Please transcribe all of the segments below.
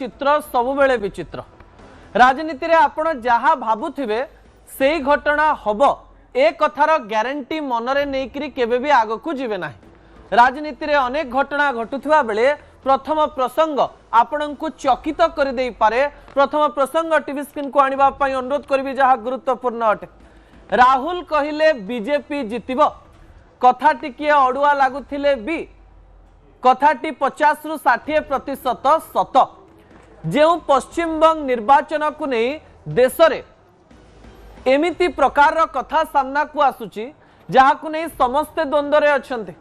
चित्र सबुबेले विचित्र राजनीति रे आपण जहा भाबुथिबे सेही घटना हब ए कथार ग्यारंटी मनरे नेकरी केबे भी आगकू जीवे नाही। राजनीति रे अनेक घटना घटुथिबा बेले प्रथम प्रसंग आपणंकु चकित कर देई पारे। प्रथम प्रसंग टीवी स्क्रीन को आनिबा पई अनुरोध करबी जहा गुरुत्वपूर्ण अटे। राहुल कहिले बीजेपी जितिबो कथा टिकिए अडुआ लागुथिले भी कथाटी 50 रु 60% सत। जो पश्चिम बंग निर्वाचन को नहीं देश रे एमिति प्रकार कथा सामना को आसुची जहा को नहीं समस्ते द्वंद्व रे अछंते।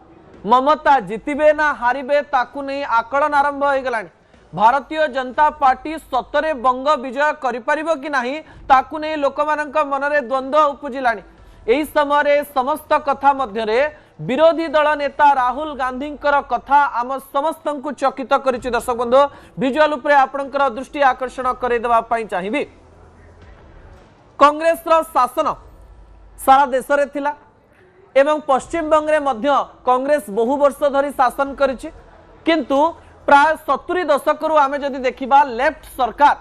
ममता जितिबे ना हारिबे ताकू नहीं आकलन आरंभ हो गलानी। भारतीय जनता पार्टी सतरे बंग विजय करि परिबो कि नाही ताकू नहीं लोकमानंक मनरे द्वंद्व उपजिलानी। एही समय समस्त कथा मध्य रे विरोधी दल नेता राहुल गांधी कथा आम समस्त को चकित करिछि। दर्शक बंधु विजुअल उपरे आपनकर दृष्टि आकर्षण करे देबा पई चाहिबी। कांग्रेस रो शासन सारा देश रे थिला एवं पश्चिम बंग रे मध्य कांग्रेस बहु वर्ष धरी शासन करिछि, किंतु प्राय 70 दशक रु आमे जदि देखिबा लेफ्ट सरकार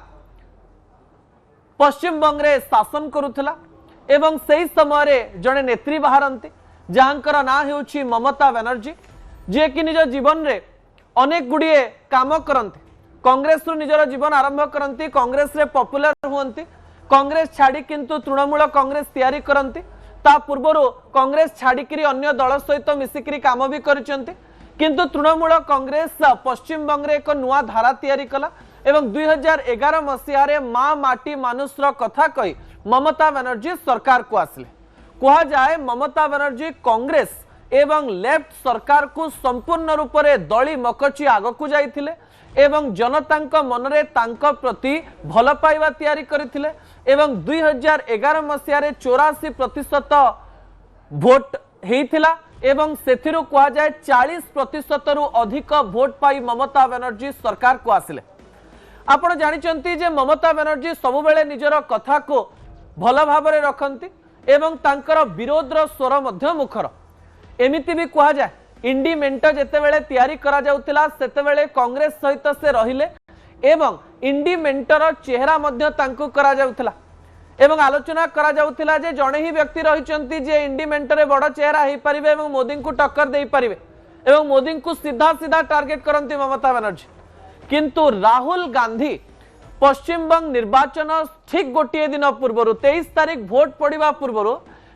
पश्चिम बंग रे शासन करुथिला एवं सही समय रे जने नेत्री बाहरंती जहांकर ना हेउछि ममता बनर्जी, जे कि निज जीवन रे अनेक गुड़िए काम करंती। कांग्रेस रु निजर जीवन आरंभ करंती, कांग्रेस रे पॉपुलर हुअंती, कांग्रेस छाड़ी किंतु तृणमूल कांग्रेस तैयारी करंती। ता पूर्वरु कांग्रेस छाड़िकी अन्य दल सहित मिसिकी काम भी करिसेंती, किंतु तृणमूल कांग्रेस पश्चिम बंग रे एक नुआ धारा तैयारी कला एवं 2011 मसीहा रे मां माटी मानुषर कथा कही ममता बनर्जी सरकार को आसिले। कहा जाए ममता बनर्जी कांग्रेस एवं लेफ्ट सरकार को संपूर्ण रूप से दली मकची आगकू जाइथिले एवं जनतांक मनरे तांका प्रति भल पाइबा तैयारी करथिले एवं 2011 मसीहा रे 84% भोट हेइथिला एवं सेथिरु कहा जाए 40% रु अधिक भोट पाई ममता बनर्जी सरकार को आसिले। आपण जानिचंती जे ममता बनर्जी सब बेले निजर कथा को भल भाबरे रखंती एवं तांकर विरोधर स्वर मध्य मुखर। एमिति भी कहा जाए इंडी मेंट जेतेबेले तैयारी करा जाउतिला सेतेबेले कांग्रेस सहित से रहिले एवं इंडी मेंटर चेहरा मध्य तांकु करा जाउतिला एवं आलोचना करा जाउतिला जे जणे ही व्यक्ति रहिचंती जे इंडी मेंटरे बड़ चेहरा हेई परिबे एवं मोदी को टक्कर देई परिबे एवं मोदी को सीधा सीधा टार्गेट करंती ममता बनर्जी। किंतु राहुल गांधी पश्चिम बंग निर्वाचन ठीक गोटे दिन पूर्व 23 तारीख भोट पड़ा पूर्व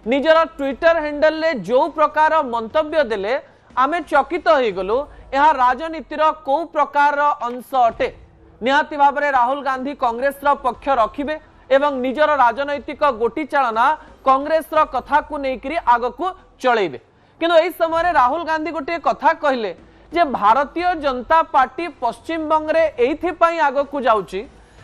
निजर ट्विटर हैंडल ले जो प्रकार मंतव्य देले आमे चकित हो गलु। यह राजनीतिर को प्रकार अंश अटे। निहाती भाव में राहुल गांधी कांग्रेस पक्ष रखिबे एवं निजर राजनैतिक गोटी चालना कांग्रेस कथा को लेकर आगकू चलेबे। किंतु एही समय राहुल गांधी गोटे कथा कहले जे भारतीय जनता पार्टी पश्चिम बंग रे एइथिपई आगकू जाउची।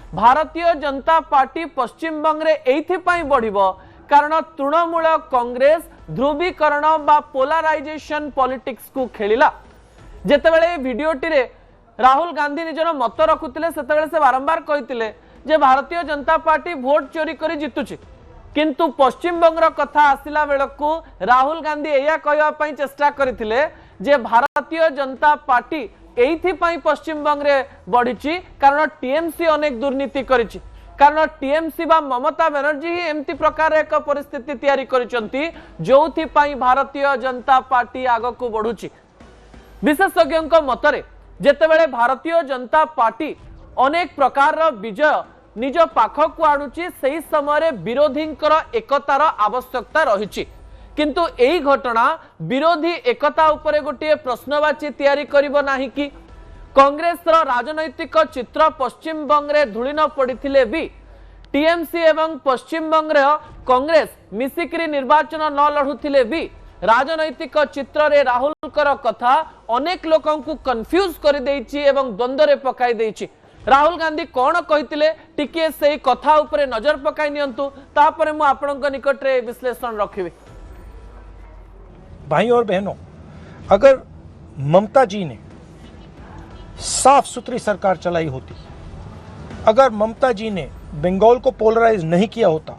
भारतीय जनता पार्टी पश्चिम बंग रे एइथिपई बढ़िबो कारण तृणमूल कांग्रेस ध्रुवीकरण बा पोलराइजेशन पॉलिटिक्स को खेलिला। जेतेबेले वीडियोटी रे राहुल गांधी निजर मत रखुतिले सेतेबेले से बारंबार कहितिले जे भारतीय जनता पार्टी भोट चोरी करी जितुची, किंतु पश्चिम बंग रो कथा आसिला बेलकू राहुल गांधी एया कहवा पई चेष्टा करथिले जे भारतीय जनता पार्टी एइथिपई पश्चिम बंग रे बढ़िची कारण टीएमसी अनेक दुर्नीति करिछि, कारण टीएमसी बा ममता बनर्जी ही एमती प्रकार एक परिस्थिति तैयारी करिसंती जोथिपई भारतीय जनता पार्टी आगकू बढ़ुची। विशेषज्ञों मतरे जेतेबेले भारतीय जनता पार्टी अनेक प्रकार विजय निज पाखकू आणुची सेही समय विरोधींकर एकतार आवश्यकता रहिछि। किंतु एही घटना विरोधी एकता उपरे गोटे प्रश्नवाची तैयारी करिबो नाही कि कांग्रेस रो राजनैतिक चित्र पश्चिम बंग रे धुलिन पड़िथिले भी टीएमसी एवं पश्चिम बंग रे कांग्रेस मिसिकरी निर्वाचन न लढुथिले भी राजनैतिक चित्र रे राहुलकर कथा अनेक लोकन को कंफ्यूज कर देइछि एवं द्वंद्व रे पकाई देइछि। राहुल गांधी कौन कहिथिले टिके सेही कथा उपरे नजर पकाई नियंतु तापरे मु आपनक निकट रे विश्लेषण रखिबे। भाई और बहनों, अगर ममता जी ने साफ सुथरी सरकार चलाई होती, अगर ममता जी ने बंगाल को पोलराइज नहीं किया होता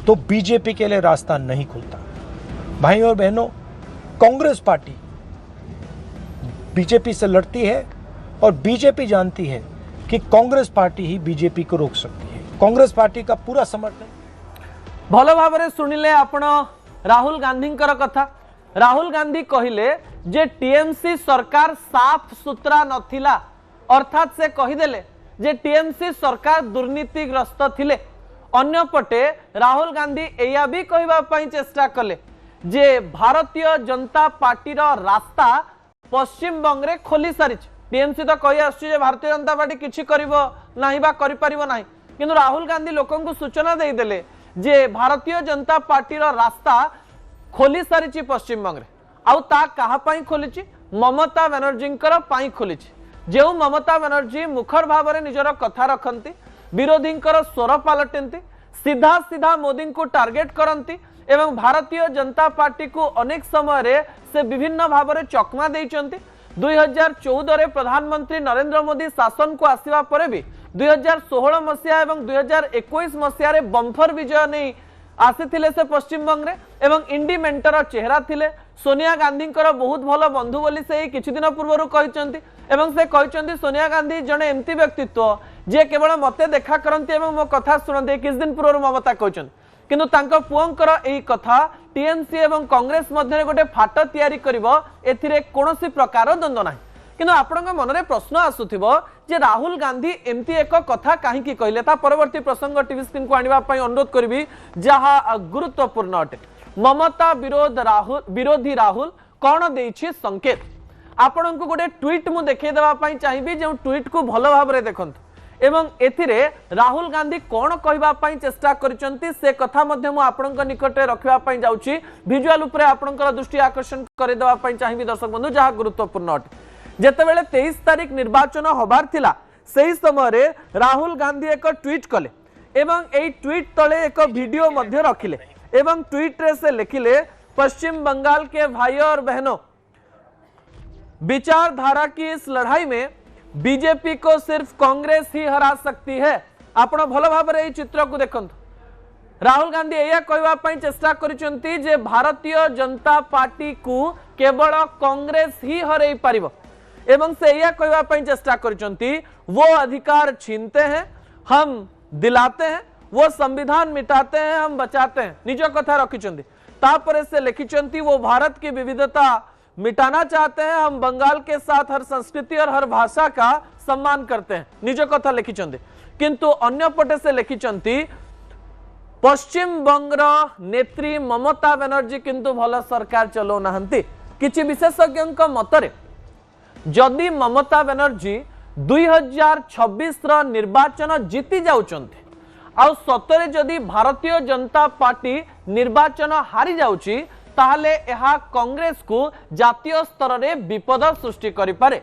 तो बीजेपी के लिए रास्ता नहीं खुलता। भाई और बहनों, कांग्रेस पार्टी बीजेपी से लड़ती है और बीजेपी जानती है कि कांग्रेस पार्टी ही बीजेपी को रोक सकती है। कांग्रेस पार्टी का पूरा समर्थन। भल भाव शुणिले आपण राहुल गांधी कथा। राहुल गांधी कहले जे टीएमसी सरकार साफ सुतरा नथिला, अर्थात से कहीदेले जे टीएमसी सरकार दुर्नीतिग्रस्त थिले। अन्यपटे राहुल गांधी एया भी कहवाई चेष्टा कले जे भारतीय जनता पार्टी रास्ता पश्चिम बंग रे खोली सारी। टीएमसी तो कही आसुचे भारतीय जनता पार्टी किछि करिवो नाही बा करि परिवो नाही, किंतु राहुल गांधी लोकंकु सूचना दे देले जे भारतीय जनता पार्टी रास्ता खोली सारी पश्चिम बंग रे। आउ ता कहा पाई खोलिछि? ममता बनर्जी पाई खोलिछि। जो ममता बनर्जी मुखर भाव में निजर कथा रखती, विरोधी स्वर पलटती, सीधा सीधा मोदी को टार्गेट करती एवं भारतीय जनता पार्टी को अनेक समय से विभिन्न भाव में चकमा देइचंती। 2014 रे प्रधानमंत्री नरेंद्र मोदी शासन को आसिबा परे भी 2016 मसीहा एवं 2021 मसीहा रे बम्फर विजय नहीं आसीथिले से पश्चिम बंग रे एवं इंडी मेंटर चेहरा थिले। सोनिया गांधी बहुत भल बंधु बोली से किछि दिन पूर्व कहते एवं से कहते सोनिया गांधी जड़े एमती व्यक्तित्व जे केवल मते देखा करती एवं मो कथा शुणते। किछ दिन पूर्व ममता कहते किंतु तांको पुओंकर एही कथा टीएमसी एवं कांग्रेस मध्य गोटे फाट तैयारी करिवो, एथिरे कोनोसी प्रकार द्वंद्व नाही। किंतु आपनका मनरे प्रश्न आसुथिबो जे राहुल गांधी एमती एक कथा काहेकि कहले। ता परवर्ती प्रसंग टीवी स्क्रीन को आनिबा पई अनुरोध करबी जहा गुरुत्वपूर्ण अटे। ममता विरोधी राहुल कौन देछि संकेत? आपण को गोटे ट्वीट मु देखै देबा पई चाहिबी, जो ट्वीट को भलो भाव रे देखंतु एवं एथिरे राहुल गांधी कौन कहबा पई चेष्टा करिसंती से कथा मध्य मु आपनक निकटे रखिबा पई जाउची। विजुअल उपरे आपनकर दृष्टि आकर्षण करे देबा पई चाहिबी दर्शक बंधु, जहा गुरुत्वपूर्ण अटे। जेतेबेले 23 तारिख निर्वाचन होबार थिला सेही समय रे राहुल गांधी एक ट्वीट कले एवं एई ट्वीट तले एक वीडियो मध्य रखिले एवं ट्वीट रे से लिखिले, पश्चिम बंगाल के भाई और बहनों, विचारधारा की इस लड़ाई में बीजेपी को सिर्फ कांग्रेस ही हरा सकती है। आपण भल भाव रे चित्र को देखंतु। राहुल गांधी एया कहवा पई चेष्टा करिसंती जे भारतीय जनता पार्टी को केवल कांग्रेस ही हरई पारिबो एवं से एया कहवा पई चेष्टा करिसंती वो अधिकार छीनते हैं हम दिलाते हैं, वो संविधान मिटाते हैं हम बचाते हैं। निज कथा रखिचंती। तापरे से लिखिचंती वो भारत की विविधता मिटाना चाहते हैं, हम बंगाल के साथ हर संस्कृति और हर भाषा का सम्मान करते हैं। निज कथा लिखिचंती। किंतु अन्य पटे से लिखिचंती पश्चिम बंगर नेत्री ममता बनर्जी किंतु भल सरकार चलो नाहंती। किछि विशेषज्ञ मतरे जदि ममता बनर्जी 2026 निर्वाचन जीति जाउचंती आ सतरे जदि भारतीय जनता पार्टी निर्वाचन हारी जाउची ताहले एहा कांग्रेस को जातीय स्तर रे विपद सृष्टि करि पारे।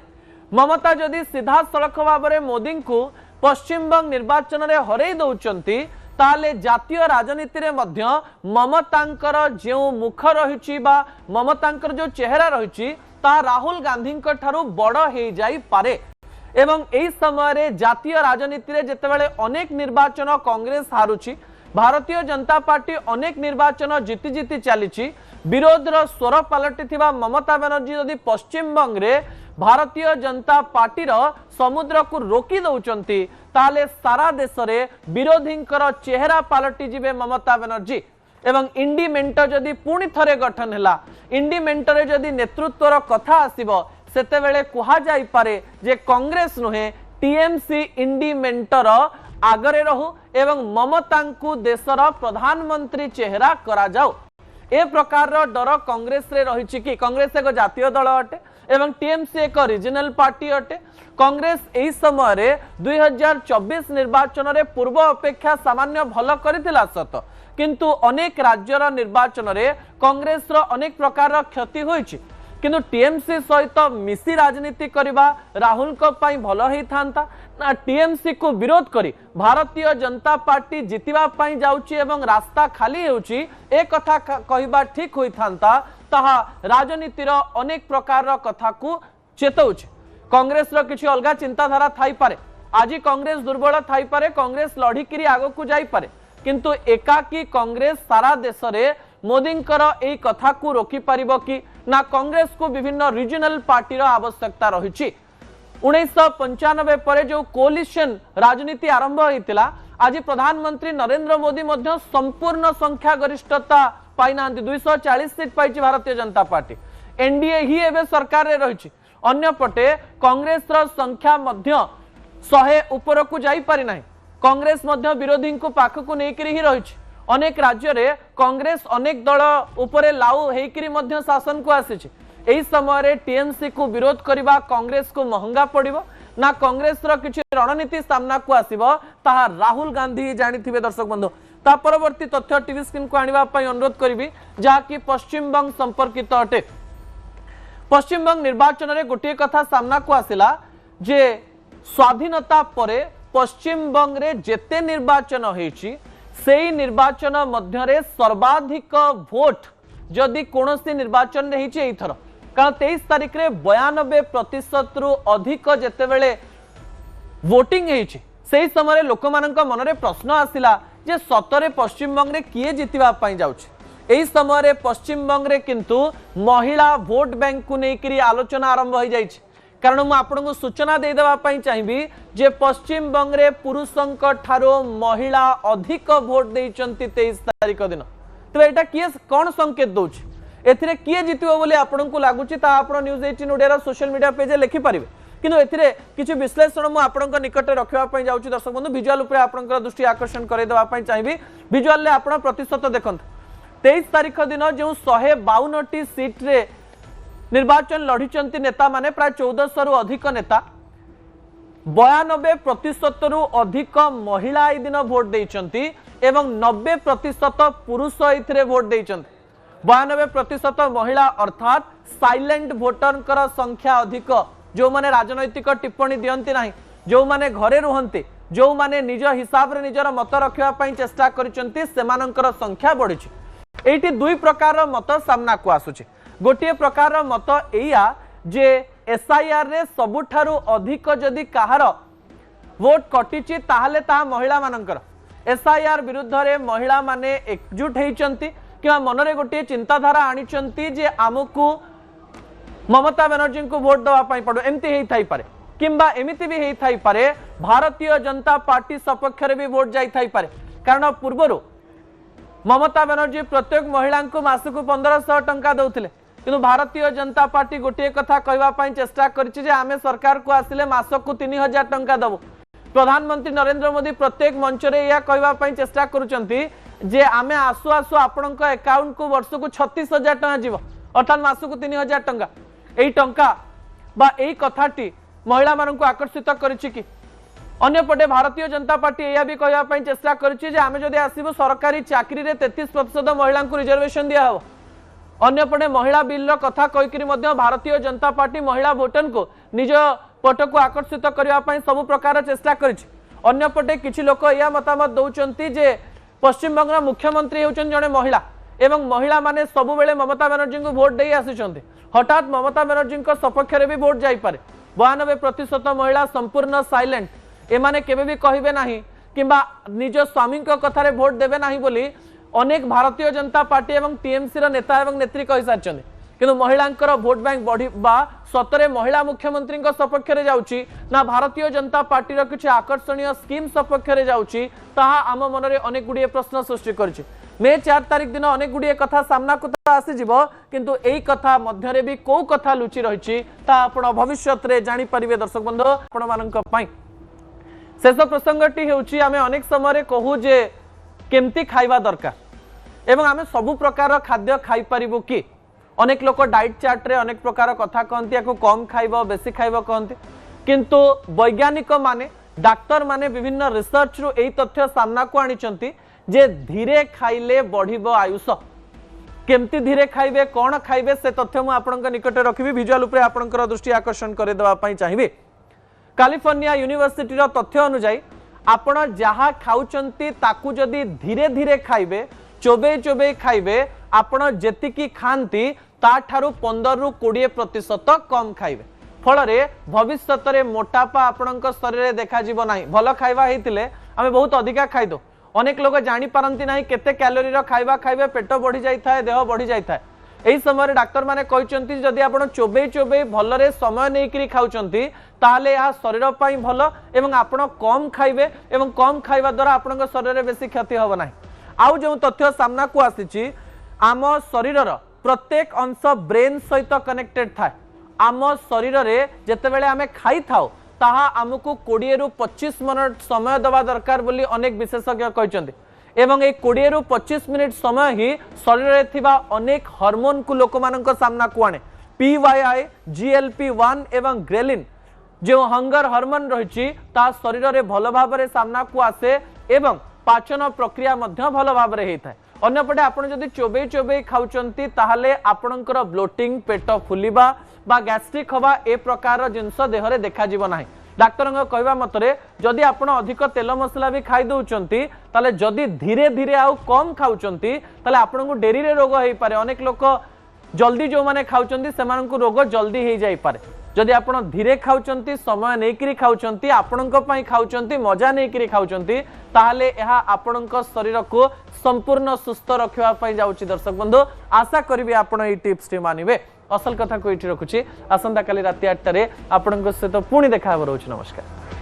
ममता जदि सीधा सड़क भाव में मोदी को पश्चिम बंग निर्वाचन रे हरई दउचंती ताहले जातीय राजनीति रे मध्य ममतांकर जो मुख रहिछि बा ममतांकर जो चेहरा रहिछि ता राहुल गांधी ठारू बड़ हे जाई पारे। एवं एही समय रे जातीय राजनीति रे जेतेबेले अनेक निर्वाचन कांग्रेस हारुछि, भारतीय जनता पार्टी अनेक निर्वाचन जीति जीति चलीछि, विरोधर स्वर पलटिथिबा ममता बनर्जी यदि पश्चिम बंग रे भारतीय जनता पार्टी समुद्र को रोकी दउचंती ताले सारा देश रे विरोधींकर चेहरा पलटि जिवे ममता बनर्जी। एवं इंडी मेंटर जदि पुणी थरे गठन हैला, इंडी मेंटर जदि नेतृत्वर कथा आसीबो सेतेबेले कुहा जाई पारे जे कांग्रेस नुहे टीएमसी इंडी मेंटर आगरे रहू एवं ममता को देशर प्रधानमंत्री चेहरा करा जाओ। ए प्रकार डर कांग्रेस रे रही कि कांग्रेस एक जातीय दल अटे एवं टीएमसी एक रिजनल पार्टी अटे। कांग्रेस एही समय रे 2024 निर्वाचन रे पूर्व अपेक्षा सामान्य भल करिथिला सत, किंतु अनेक राज्यर निर्वाचन रे कांग्रेस रो अनेक प्रकार क्षति होईछि। किंतु टीएमसी सहित मिसी राजनीति करबा राहुल को पाई भल हेई थांता ना टीएमसी को विरोध करी भारतीय जनता पार्टी जितिबा पाई जाउची एवं रास्ता खाली हेउची ए कथा कहबा ठीक होई थांता। ताहा राजनीतिर अनेक प्रकार कथा को चेतौची। कांग्रेस रो किछि अलगा चिंताधारा थाई पारे, आज कांग्रेस दुर्बल थाई पारे, कांग्रेस लढिकिरी आगो को जाई पारे, किंतु एकाकी कांग्रेस सारा देश रे मोदींकर एई कथा को रोकी पारिबो कि ना कांग्रेस को विभिन्न रिजनल पार्टी रो आवश्यकता रहिछि। 1995 पर जो कोलिशन राजनीति आरंभ होता आज प्रधानमंत्री नरेंद्र मोदी मध्य संपूर्ण संख्या गरिष्ठता पाई ना 240 सीट पाई भारतीय जनता पार्टी एनडीए ही एवं सरकार रे रही अन्यपटे कांग्रेस रो संख्या मध्य 100 ऊपर को जाई पारि नाही कांग्रेस मध्य विरोधी को पाख को नेकरी ही रही अनेक राज्य रे कांग्रेस अनेक दल उपरे लाउ हेकरी मध्य शासन को आसी एही समय रे टीएमसी को विरोध करबा कांग्रेस को महंगा पड़िबो ना कांग्रेस रो किछि रणनीति सामना को आसीबो ताहा राहुल गांधी जानिथिबे दर्शक बंधु ता परवर्ती तथ्य टीवी स्क्रीन को आनिबा पई अनुरोध करबी जहा कि पश्चिम बंग संपर्कित अटे पश्चिम बंग निर्वाचन रे गोटे कथा सामना को आसिला जे स्वाधीनता परे पश्चिम बंग रे जेते निर्वाचन हेछि सेही निर्वाचन मध्य रे सर्वाधिक वोट जदि कोनोसी निर्वाचन रे हेछि एथर कारण 23 तारिख रे 92% रु अधिक जेतेबेले वोटिंग हेछि सेही समय लोकमानक मन रे प्रश्न आसिला जे सतरे पश्चिम बंग रे किए जितिबा पई जाउछि एही समय रे पश्चिम बंग रे किंतु महिला वोट बैंक को नेकरी आलोचना आरंभ हो जाइछि कारण मु आपनको सूचना दे देबा पई चाहिबी जे पश्चिम बंग रे पुरुषंक ठारो महिला अधिक वोट देइचंती 23 तारिख दिन तो एटा किए कोन संकेत दोछि एथिरे किए जितिबो बोली आपनको लागुछि ता आपण न्यूज़ 18 ओडिया रो सोशल मीडिया पेज लिखि परिबे किंतु एथिरे किछि विश्लेषण मु आपनको निकट रखिबा पई जाउछि दर्शक बंधु विजुअल ऊपर आपनकर दृष्टि आकर्षण करे देबा पई चाहिबी विजुअल ले आपण प्रतिशत देखंत 23 तारिख दिन जो 152 टी सीट रे निर्वाचन लढ़िचंती नेता माने प्राय 1400 रु अधिक नेता 92% रु अधिक महिला ए दिन वोट देइचंती एवं 90% पुरुष एथिरे वोट देइचंती 92% महिला अर्थात साइलेंट वोटर संख्या अधिक जो माने राजनैतिक टिप्पणी दियंती नाही जो माने घरे रुहंती जो माने निज हिसाब रे निजर मत रखिबा पई चेष्टा करिसंती सेमानंकर संख्या बढ़िछि एठी दुई प्रकार मत सामना को आसुछि गोटे प्रकार मत एया जे एसआईआर रे सबुठारु अधिक जदि काहार वोट कटिछि ताहले ता महिला मानंकर एसआईआर विरुद्ध रे महिला माने एकजुट हेइचंती कि मनरे गोटे चिंताधारा आनिचंती जे आमको ममता बनर्जी को वोट दवा पाई पड़ो एमती हेई थाई पारे किंबा एमिति भी हेई थाई पारे भारतीय जनता पार्टी सपक्ष रे भी वोट जाई थाई पारे कारण पूर्वरु ममता बनर्जी प्रत्येक महिला को मासक 1500 टंका दउथिले किंतु भारतीय जनता पार्टी गोटे कथा कहवा पाई चेष्टा करछि जे आमे सरकार को आसिले मासक को 3000 टंका दबो प्रधानमंत्री नरेंद्र मोदी प्रत्येक मंच रे या कहवा पाई चेष्टा करूचंती जे आमे आसु आसु आपनक अकाउंट को वर्ष को 36000 टंका जीव अर्थात मासक को 3000 टंका एई टंका बा एई कथाटी महिला मानन को आकर्षित करिछि कि अन्यपटे भारतीय जनता पार्टी या भी कहवा पाई चेष्टा करिछि जे आमे जदि आसीबो सरकारी चाकरी रे 33% महिला को रिजर्वेशन दिया हो अन्यपटे महिला बिल रो कथा कहिकरी मध्ये भारतीय जनता पार्टी महिला वोटर को निज पट को आकर्षित करबा पई सब प्रकार चेष्टा करिछि अन्यपटे किछि लोक या मतामत दउचंती जे पश्चिम बंग मुख्यमंत्री होचन जने महिला एवं महिला माने सब बेले ममता बनर्जी को वोट दे आसिचंती हठात ममता बनर्जी को सपक्ष रे भी वोट जाई पारे 92% महिला संपूर्ण साइलेंट एमाने केबे भी कहिबे नाही किंबा निज स्वामी कथा रे वोट देबे नाही बोली अनेक भारतीय जनता पार्टी एवं टीएमसी रो नेता एवं नेत्री कहि सारचंदी किंतु महिलांकर वोट बैंक बढ़िबा सतरे महिला मुख्यमंत्री सपक्ष रे जाउची ना भारतीय जनता पार्टी रो किछि आकर्षणीय स्कीम सपक्ष रे जाउची ताहा आम मन रे अनेक गुडिये प्रश्न सृष्टि करछि मे 4 तारिख दिन अनेक गुडिये कथा सामना को आसी जिवो किंतु एई कथा मध्य रे भी को कथा लुचि रहिछि ता आपण भविष्यत रे जानि परिबे दर्शक बंधु आपण मानक पई शेष प्रसंगटी हेउची आमे अनेक समय रे कहू जे केमती खाइबा दरकार एवं आमे सब प्रकार खाद्य खाई परिबो कि अनेक लोक डाइट चार्ट रे अनेक प्रकार कथा कहती या कम खाइबो बेसी खाइबो कहती किंतु वैज्ञानिक माने डाक्टर माने विभिन्न रिसर्च रु एई तथ्य सामना को आनिचंती जे धीरे खाइले बढ़िबो आयुष केमती धीरे खाइबे कोन खाइबे से तथ्य मु आपनक निकट रखिबी विजुअल ऊपर आपनकर दृष्टि आकर्षण करे देबा पई चाहिबे कैलिफोर्निया यूनिवर्सिटी रो तथ्य अनुसार आपण जहा खाउचंती ताकू जदी धीरे धीरे खाइबे चोबे चोबे खाइबे आपण जेतिकी खांती ता ठारू 15 रु 20% कम खाइबे फल रे भविष्यत रे मोटापा आपणक शरीर रे देखा जीव नाही भल खाइबा हेतिले आमे बहुत अधिका खाइ दो अनेक लोग जानि पारंती नाही केते कैलोरी रो खाइबा खाइबे पेट बढ़ी जाई थाए देह बढ़ी जाई थाए एही समय डाक्टर माने कहते जदि आप चोबई चोबई भलरे समय नहीं खाऊंती ताहले यह शरीर पर भल एवं आपण कम खाइबे एवं कम खाइबा द्वारा आपण शरीर में बेसी क्षति हम ना। आउ जो तथ्य सामना को आसी आम शरीर प्रत्येक अंश ब्रेन सहित कनेक्टेड थाए। आम शरीर में जितेबाला आम खाई थाउ ताहा आमको 20 रु 25 मिनट समय दवा दरकार बोली अनेक विशेषज्ञ कहते एवं एक 20 रु 25 मिनिट समय ही शरीर में थिबा अनेक हार्मोन को लोक मान सामना को आने। PYI, GLP-1 एवं ग्रेलिन जो हंगर हार्मोन रही शरीर में भल भाव सामना को आसे एवं पाचन प्रक्रिया मध्य भल भाव होता है। अन्यपटे आपण जदि चोबई चोबई खाउचंती ताहले आपणकर ब्लोटिंग पेट फुलिबा बा गैस्ट्रिक हवा ए प्रकार जिनस देहरे देखा जीव नाही। डाक्टर कहवा मतरे जदि आपण अधिक तेल मसला भी खाई दउचंती ताले जदि धीरे धीरे आउ कम खाउचंती ताले आपणको डेरी रे रोग होई पारे। अनेक लोक जल्दी जो माने खाउचंती सेमानको रोग जल्दी हो जाई पारे। जदि आपण धीरे खाउचंती समय नहीं खाउचंती आपणको पई खाउचंती मजा नहीं खाउचंती ताहले एहा आपणको शरीर को संपूर्ण सुस्थ रखिबा पई जाउची। दर्शक बंधु आशा करिवे आपण ए टिप्स टी मानिबे। असल कथा को इठी रखुची आसंता काली राति 8 टारे आपणको सहित पुणी देखा हो। नमस्कार।